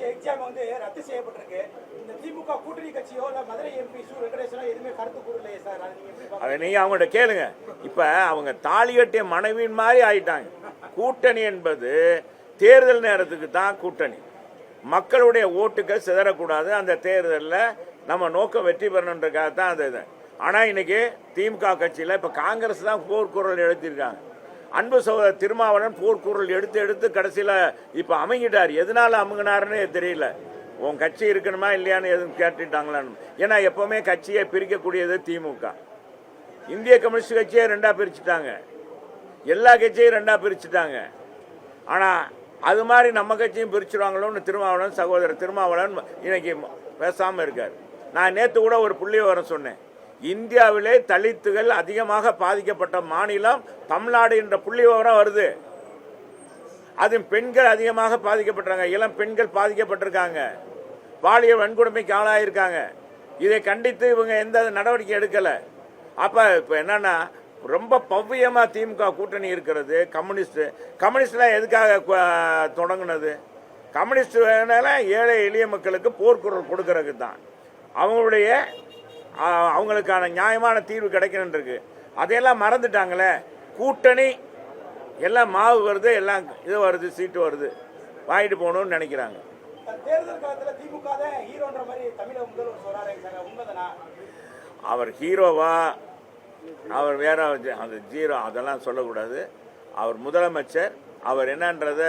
கட்சி எக்ஸாம் வந்து ரத்து செய்யப்பட்டிருக்கு. இந்த திமுக கூட்டணி கட்சியோ இல்ல மதுரை எம்பி சு வெங்கடேசனோ எதுவுமே கருத்து கூறலையே சார். அதை நீங்க அவங்கள்ட்ட கேளுங்க. இப்ப அவங்க தாலி கட்டிய மனைவியின் மாதிரி ஆயிட்டாங்க. கூட்டணி என்பது தேர்தல் நேரத்துக்கு தான் கூட்டணி. மக்களுடைய ஓட்டுகள் சிதறக்கூடாது. அந்த தேர்தலில் நம்ம நோக்கம் வெற்றி பெறணுன்றதுக்காக தான் அந்த இது. ஆனால் இன்னைக்கு திமுக கட்சியில் இப்போ காங்கிரஸ் தான் போர்க்குரல் எழுத்திருக்காங்க. அன்பு சகோதரர் திருமாவளவன் போர்க்குரல் எடுத்து கடைசியில் இப்போ அமைங்கிட்டார். எதனால அமுங்கினாருன்னு தெரியல. உன் கட்சி இருக்கணுமா இல்லையான்னு எதுவும் கேட்டுட்டாங்களான்னு. ஏன்னா எப்பவுமே கட்சியை பிரிக்கக்கூடியது திமுக. இந்திய கம்யூனிஸ்ட் கட்சியை ரெண்டா பிரிச்சுட்டாங்க, எல்லா கட்சியும் ரெண்டா பிரிச்சுட்டாங்க. ஆனால் அது மாதிரி நம்ம கட்சியும் பிரிச்சுருவாங்களோன்னு திருமாவளவன் சகோதரர் திருமாவளவன் இன்னைக்கு பேசாமல் இருக்கார். நான் நேற்று கூட ஒரு புள்ளி விவரம் சொன்னேன். இந்தியாவிலே தலித்துகள் அதிகமாக பாதிக்கப்பட்ட மாநிலம் தமிழ்நாடு என்ற புள்ளி விவரம் வருது. அது பெண்கள் அதிகமாக பாதிக்கப்பட்டாங்க, இளம் பெண்கள் பாதிக்கப்பட்டிருக்காங்க, பாலியல் வன்கொடுமைக்கு ஆளாயிருக்காங்க. இதை கண்டித்து இவங்க எந்த நடவடிக்கை எடுக்கலை. அப்போ இப்போ என்னன்னா ரொம்ப பவ்யமா திமுக கூட்டணி இருக்கிறது. கம்யூனிஸ்ட்லாம் எதுக்காக தொடங்கினது? கம்யூனிஸ்ட் ஏழை எளிய மக்களுக்கு போர்க்குரல் கொடுக்கறதுக்கு தான். அவங்களுக்கான நியாயமான தீர்வு கிடைக்கணும் இருக்கு. அதையெல்லாம் மறந்துட்டாங்களே. கூட்டணி எல்லாம் மாவு வருது, எல்லாம் இது வருது, சீட்டு வருது, வாங்கிட்டு போகணும்னு நினைக்கிறாங்க. தேர்தல் காலத்துல திமுக தான் ஹீரோன்ற மாதிரி தமிழக முதல்வர் சொல்றாரு, உண்மைதானா? அவர் ஹீரோவா, அவர் வேற அந்த ஜீரோ அதெல்லாம் சொல்லக்கூடாது. அவர் முதலமைச்சர். அவர் என்னன்றத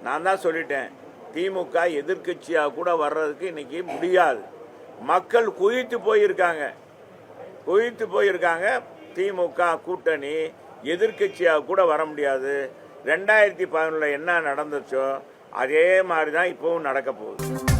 நான் தான் சொல்லிட்டேன். திமுக எதிர்கட்சியாக கூட வர்றதுக்கு இன்னைக்கு முடியாது. மக்கள் குவித்து போயிருக்காங்க. திமுக கூட்டணி எதிர்கட்சியாக கூட வர முடியாது. 2011 என்ன நடந்துச்சோ அதே மாதிரி தான் இப்பவும் நடக்க போகுது.